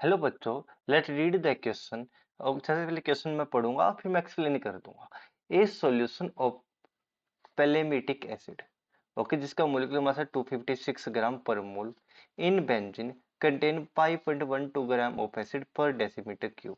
Hello बच्चों, late read the question. और सबसे पहले क्वेश्चन मैं पढ़ूंगा और फिर मैं एक्सप्लेन कर दूंगा। A solution of palmitic acid, okay, जिसका मोलिकुलर मास है 256 gram per mole in benzene contain 5.12 gram of acid per decimetre cube.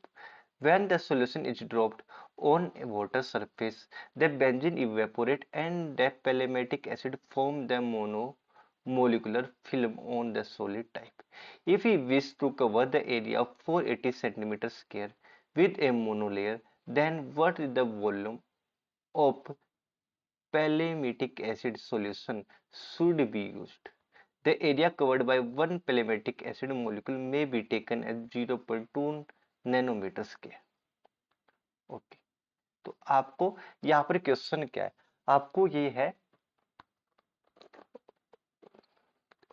When the solution is dropped on a water surface, the benzene evaporate and the pelematic acid form the monomolecular film on the solid type. If we wish to cover the area of 480 centimeters square with a monolayer, then what is the volume of pelematic acid solution should be used? The area covered by one pelematic acid molecule may be taken as 0.2 nanometer square. Okay, तो आपको यहाँ पर question क्या है? आपको ये है,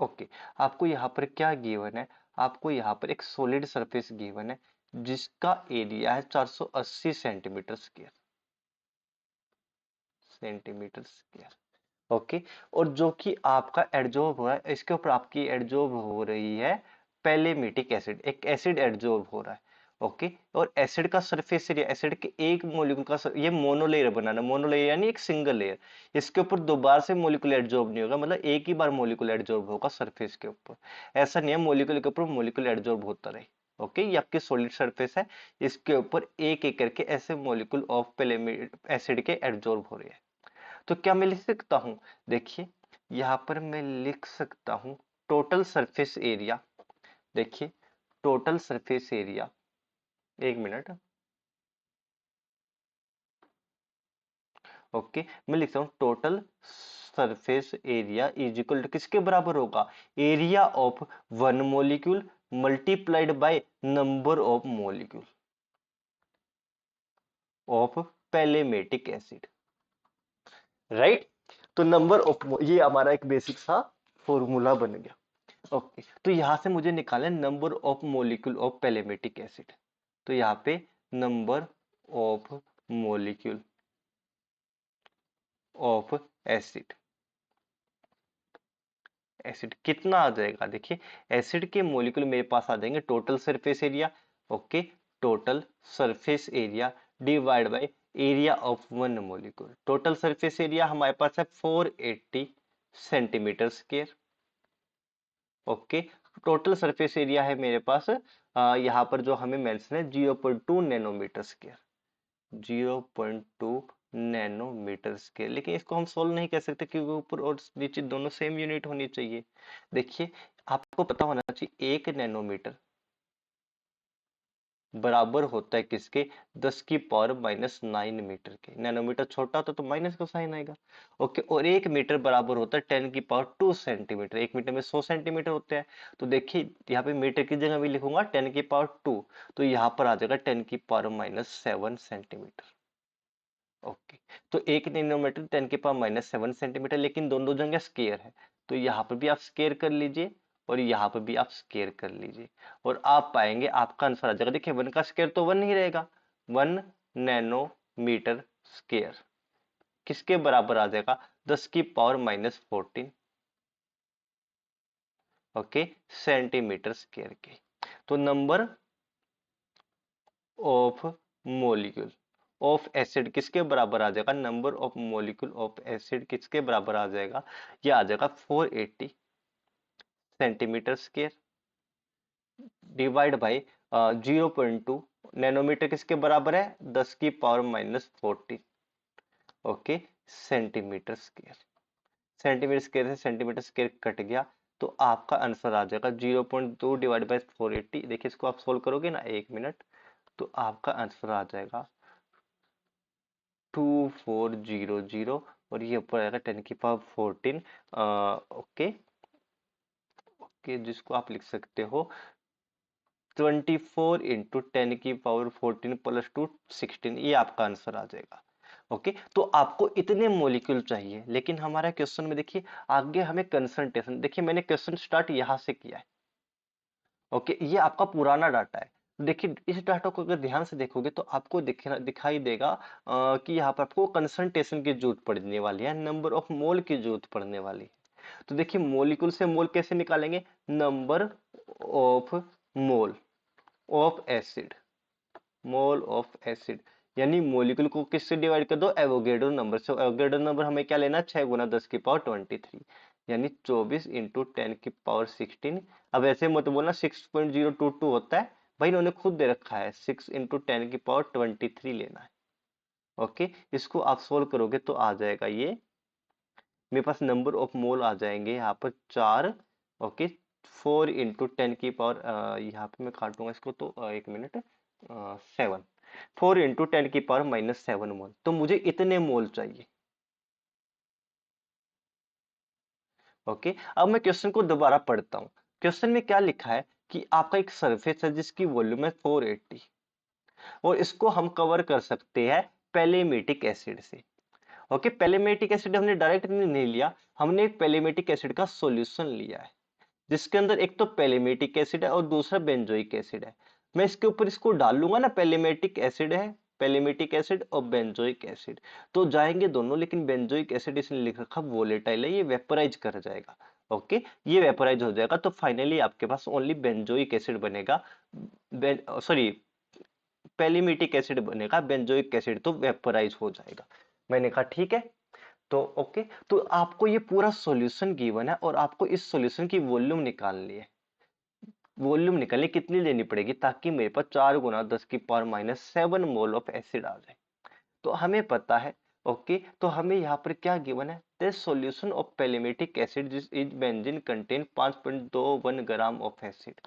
okay, आपको यहाँ पर क्या गिवन है? आपको यहाँ पर एक सॉलिड सरफेस गिवन है जिसका एरिया है 480 सेंटीमीटर स्क्वायर, ओके। और जो कि आपका एडजॉर्ब हो रहा है, इसके ऊपर आपकी एडजॉर्ब हो रही है पेलेमेटिक एसिड, एक एसिड एडजॉर्ब हो रहा है, ओके। और एसिड का सरफेस एरिया, एसिड के एक मॉलिक्यूल का ये मोनोलेयर बनाना, मोनोलेयर यानी एक सिंगल लेयर, इसके ऊपर दोबारा से मॉलिक्यूल एडजॉर्ब नहीं होगा, मतलब एक ही बार मॉलिक्यूल एडजॉर्ब होगा सरफेस के ऊपर। ऐसा नहीं है मॉलिक्यूल के ऊपर मॉलिक्यूल एडजॉर्ब होता रहे, ओके। ये आपकी सॉलिड सरफेस है, इसके ऊपर एक एक करके ऐसे मॉलिक्यूल ऑफ पेलेमेटिक एसिड के एडजॉर्ब हो रहे हैं। तो क्या मैं लिख सकता हूं? देखिए, यहां पर मैं लिख सकता हूं टोटल सरफेस एरिया। देखिए, टोटल सरफेस एरिया, एक मिनट, ओके, मैं लिखता हूं total surface area is equal to किसके बराबर होगा? Area of one molecule multiplied by number of molecule of palmitic acid, right. तो नंबर ऑफ, ये हमारा एक बेसिक सा फॉर्मूला बन गया, ओके। तो यहां से मुझे निकालना है number of molecule of palmitic acid. तो यहाँ पे number of molecule of acid, acid कितना आ जाएगा? देखिए, एसिड के मोलिक्यूल मेरे पास आ जाएंगे total surface area, okay, total surface area divide by area of one molecule. Total surface area हमारे पास है 480 centimetre square, okay. Total surface area है मेरे पास, यहाँ पर जो हमें मेंशन है 0.2 नैनोमीटर स्क्वायर, 0.2 नैनोमीटर स्क्वायर। लेकिन इसको हम सोल्व नहीं कर सकते क्योंकि ऊपर और नीचे दोनों सेम यूनिट होनी चाहिए। देखिए, आपको पता होना चाहिए 1 नैनोमीटर बराबर होता है किसके? 10⁻⁹ मीटर के। नैनोमीटर छोटा होता तो माइनस का साइन आएगा, ओके। और 1 मीटर बराबर होता है 10⁻² सेंटीमीटर। 1 मीटर में 100 सेंटीमीटर होते हैं। तो देखिए, यहाँ पे मीटर की जगह भी लिखूंगा 10⁻², तो यहाँ पर आ जाएगा 10⁻⁷ सेंटीमीटर, ओके। तो 1 नैनोमीटर 10⁻⁷ सेंटीमीटर, लेकिन दोनों जगह स्केयर है, तो यहाँ पर भी आप स्केयर कर लीजिए और यहाँ पर भी आप स्केयर कर लीजिए, और आप पाएंगे आपका आंसर आ जाएगा। देखिए, 1 का स्केयर तो 1 ही रहेगा, 1 नैनोमीटर स्केयर किसके बराबर आ जाएगा? 10⁻⁻14, ओके, सेंटीमीटर स्केयर के। तो number of molecule of acid किसके बराबर आ जाएगा? Number of molecule of acid किसके बराबर आ जाएगा? ये आ जाएगा 480 centimetre square divide by 0.2 nanometre किसके बराबर है? 10⁻⁻14, okay, centimetre square. Centimetre square से सेंटीमीटर स्क्वायर कट गया, तो आपका आंसर आ जाएगा 0.2 डिवाइड बाई 480। देखिए, इसको आप सोल्व करोगे ना, एक मिनट, तो आपका आंसर आ जाएगा 2400, और ये ऊपर आएगा 10⁻14, ओके, ओके, जिसको आप लिख सकते हो 24 इंटू 10⁻14 प्लस 2 16, ये आपका आंसर आ जाएगा, ओके। तो आपको इतने मॉलिक्यूल चाहिए, लेकिन हमारा क्वेश्चन में देखिए आगे हमें कंसंट्रेशन, देखिए मैंने क्वेश्चन स्टार्ट यहां से किया है, ओके। ये आपका पुराना डाटा है। देखिए, इस डाटा को अगर ध्यान से देखोगे तो आपको दिखाई देगा कि यहाँ पर आपको कंसंट्रेशन की जरूरत पड़ने वाली है, नंबर ऑफ मोल की जरूरत पड़ने वाली है। तो देखिए, मोलिक्यूल से मोल कैसे निकालेंगे? Number of mole, of acid, mole of acid, यानी मोलिकुल को किससे डिवाइड कर दो, एवोगेड्रो नंबर से। एवोगेड्रो नंबर हमें क्या लेना, 6 गुना 10 की पावर 23, यानी 24 इंटू 10 की पावर 16। अब ऐसे मत बोलना 6.022 होता है, भाई इन्होंने खुद दे रखा है 6 इंटू 10 की पावर 23 लेना है। ओके, इसको आप सोल्व करोगे तो आ जाएगा ये, मेरे पास नंबर ऑफ मोल आ जाएंगे यहाँ पर 4। ओके, 4 इंटू 10 की पावर, यहाँ पे मैं काटूंगा इसको तो 1 मिनट, 7, 4 इंटू 10 की पावर -7 मोल, तो मुझे इतने मोल चाहिए। ओके, अब मैं क्वेश्चन को दोबारा पढ़ता हूँ। क्वेश्चन में क्या लिखा है कि आपका एक सरफेस है जिसकी वॉल्यूम है 480, और इसको हम कवर कर सकते हैं पेलेमेटिक एसिड से। ओके, पेलेमेटिक एसिड हमने डायरेक्ट नहीं लिया, हमने एक पेलेमेटिक एसिड का सॉल्यूशन लिया है, जिसके अंदर एक तो पेलेमेटिक एसिड है और दूसरा बेंजोइक एसिड है। मैं इसके ऊपर इसको डाल लूंगा ना, पेलेमेटिक एसिड है, पेलेमेटिक एसिड और बेंजोइक एसिड, तो जाएंगे दोनों, लेकिन बेंजोइक एसिड इसने लिख रखा वोलेटाइल है, ये वेपोराइज कर जाएगा। ओके, ये वेपोराइज हो जाएगा, तो फाइनली आपके पास ओनली बेंजोइक एसिड बनेगा, सॉरी पेलीमेटिक एसिड बनेगा, बेंजोइक एसिड तो वेपोराइज हो जाएगा। मैंने कहा ठीक है। तो ओके, तो आपको ये पूरा सॉल्यूशन गिवन है और आपको इस सॉल्यूशन की वॉल्यूम निकालनी है। वॉल्यूम निकालने कितनी लेनी पड़ेगी, ताकि मेरे पास 4 गुना 10 की पावर -7 मोल ऑफ एसिड आ जाए। तो हमें पता है, ओके, तो हमें यहाँ पर क्या गिवन है, the solution of palmitic acid जिस is benzene contain 5.21 gram of acid.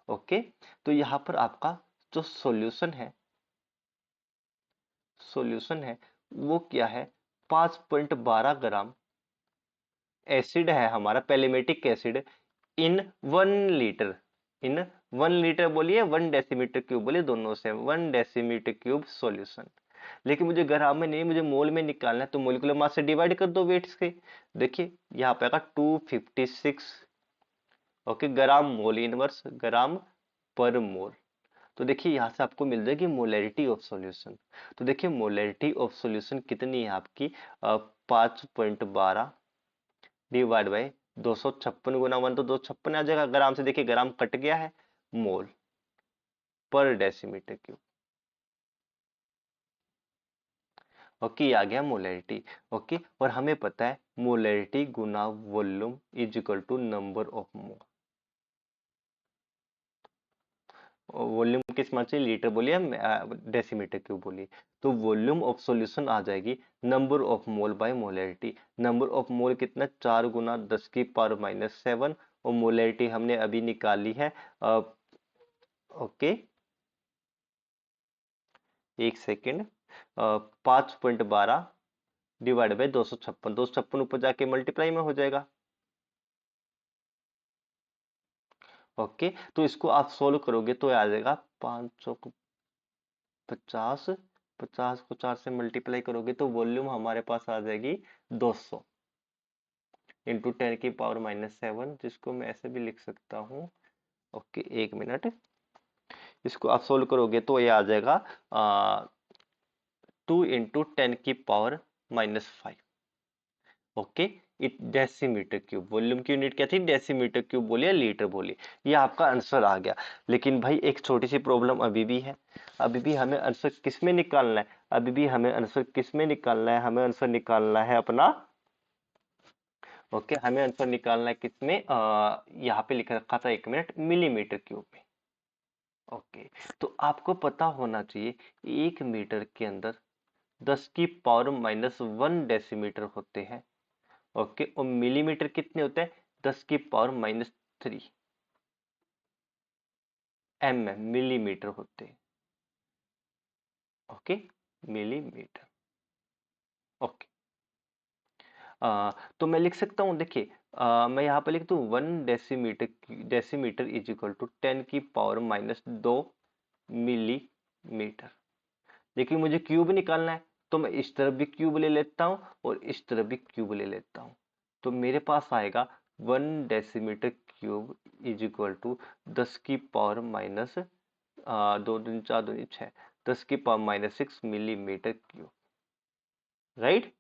Okay, तो यहाँ पर आपका जो सॉल्यूशन है वो क्या है, 5.12 ग्राम एसिड है हमारा, पेलेमेटिक एसिड, इन 1 लीटर, इन 1 लीटर बोलिए 1 डेसीमीटर क्यूब बोलिए, दोनों से 1 डेसीमीटर क्यूब सॉल्यूशन। लेकिन मुझे ग्राम में नहीं, मुझे मोल में निकालना है, तो मोलिकुलर मास से डिवाइड कर दो वेट्स के। देखिए यहाँ पे आएगा 256, ओके, ग्राम मोल इनवर्स, ग्राम पर मोल। तो देखिए यहाँ से आपको मिल जाएगी मोलैरिटी ऑफ सॉल्यूशन। तो देखिए मोलैरिटी ऑफ सॉल्यूशन कितनी है आपकी, 5.12 डिवाइड बाई 256, गुना 1 तो 256 आ जाएगा, ग्राम से देखिए ग्राम कट गया है, मोल पर डेसीमीटर क्यूब। ओके, आ गया मोलैरिटी। ओके, और हमें पता है मोलैरिटी गुना volume is equal to number of mole. Volume किस मान से, लीटर बोलिए, डेसीमीटर क्यूब बोलिए, तो वॉल्यूम ऑफ सॉल्यूशन आ जाएगी number of mole by molarity. Number of mole कितना, 4 गुना 10 की पावर -7, और मोलैरिटी हमने अभी निकाली है, ओके, एक सेकेंड, 5.12 डिवाइड बाई 256, 256 ऊपर जाके मल्टीप्लाई में हो जाएगा। ओके, तो इसको आप सोल्व करोगे तो आ जाएगा 550, 50 को 4 से मल्टीप्लाई करोगे तो वॉल्यूम हमारे पास आ जाएगी 200 इंटू 10 की पावर -7, जिसको मैं ऐसे भी लिख सकता हूँ। ओके, 1 मिनट, इसको आप सोल्व करोगे तो ये आ जाएगा 2 इंटू 10 की power -5। Okay, it decimetre cube, volume की यूनिट क्या थी, डेसीमीटर क्यूब बोलिए, लीटर बोलिए, ये आपका आंसर आ गया। लेकिन भाई एक छोटी सी प्रॉब्लम अभी भी है, अभी भी हमें आंसर किस में निकालना है, अभी भी हमें आंसर किस में निकालना है, हमें आंसर निकालना है अपना, ओके, हमें आंसर निकालना है किसमें, यहाँ पे लिख रखा था, 1 मिनट, मिलीमीटर क्यूब में। ओके, तो आपको पता होना चाहिए 1 मीटर के अंदर 10 की पावर -1 डेसीमीटर होते हैं। ओके, और मिलीमीटर कितने होते हैं, 10 की पावर -3 मिलीमीटर होते हैं। Okay, millimetre. ओके, तो मैं लिख सकता हूँ, देखिए मैं यहाँ पे लिख दूँ 1 decimetre, decimetre is equal to 10 की पावर -2 मिलीमीटर। लेकिन मुझे क्यूब निकालना है, तो मैं इस तरफ भी क्यूब ले लेता हूँ और इस तरफ भी क्यूब ले लेता हूँ, तो मेरे पास आएगा 1 decimetre cube is equal to 10 की पावर माइनस 2 दूनी 4 दूनी 6, 10 की power -6 millimetre cube, right.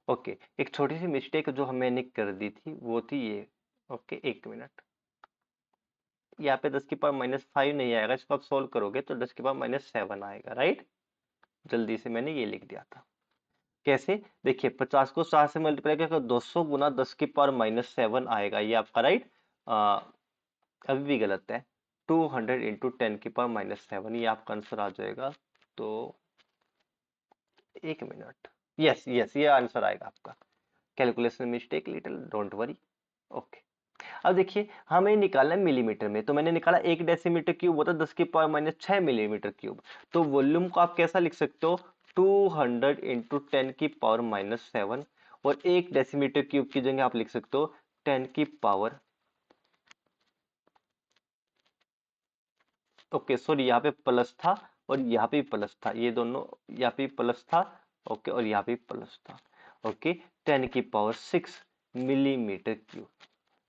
Okay, एक छोटी सी मिस्टेक जो मैंने कर दी थी वो थी ये। ओके, 1 मिनट, यहाँ पे 10⁻⁻5 नहीं आएगा, इसको आप सोल्व करोगे तो 10⁻⁻7 आएगा, राइट। जल्दी से मैंने ये लिख दिया था। कैसे, देखिए 50 को 4 से मल्टीप्लाई करके 200 गुना 10⁻⁻7 आएगा, ये आपका राइट। अभी भी गलत है, 200 इंटू 10⁻⁻7 ये आपका आंसर आ जाएगा। तो 1 मिनट, यस यस ये आंसर आएगा आपका। Calculation mistake little, don't worry. Okay, अब देखिए हमें निकालना है मिलीमीटर में, तो मैंने निकाला 1 डेसीमीटर क्यूब होता है 10⁻⁻6 मिलीमीटर क्यूब। तो वॉल्यूम को आप कैसा लिख सकते हो, 200 इंटू 10⁻⁻7, और 1 डेसीमीटर क्यूब की जगह आप लिख सकते हो 10⁻, ओके सॉरी यहाँ पे प्लस था और यहाँ पे प्लस था, ये दोनों यहाँ पे प्लस था, ओके, और यहाँ पे प्लस था, okay. 10⁻6 millimetre cube,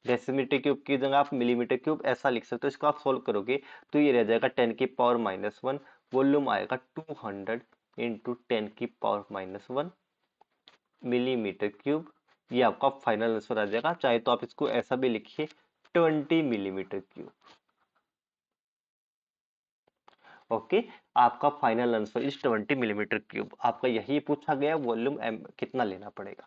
decimetre cube की जगह आप मिलीमीटर क्यूब ऐसा लिख सकते हो। इसको आप सोल्व करोगे तो ये रह जाएगा 10⁻⁻1, वॉल्यूम आएगा 200 इंटू 10⁻⁻1 मिलीमीटर क्यूब। ये आपका फाइनल आंसर आ जाएगा, चाहे तो आप इसको ऐसा भी लिखिए 20 मिलीमीटर क्यूब, ओके। आपका final answer is 20 millimetre cube. आपका यही पूछा गया, वॉल्यूम एम कितना लेना पड़ेगा।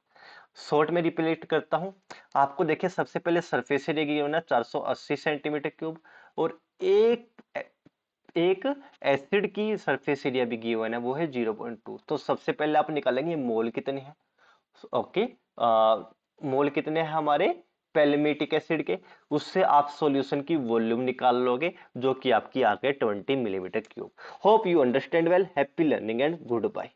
शॉर्ट में रिपीट करता हूं आपको, देखिए सबसे पहले सरफेस एरिया गिवन है 480 सेंटीमीटर क्यूब, और एक एक एसिड की सरफेस एरिया भी गिवन है, वो है 0.2। तो सबसे पहले आप निकालेंगे मोल कितने हैं, ओके। मोल कितने हैं हमारे पेलेमेटिक एसिड के, उससे आप सॉल्यूशन की वॉल्यूम निकाल लोगे, जो कि आपकी आ गए 20 millimetre cube. Hope you understand well, happy learning and good bye.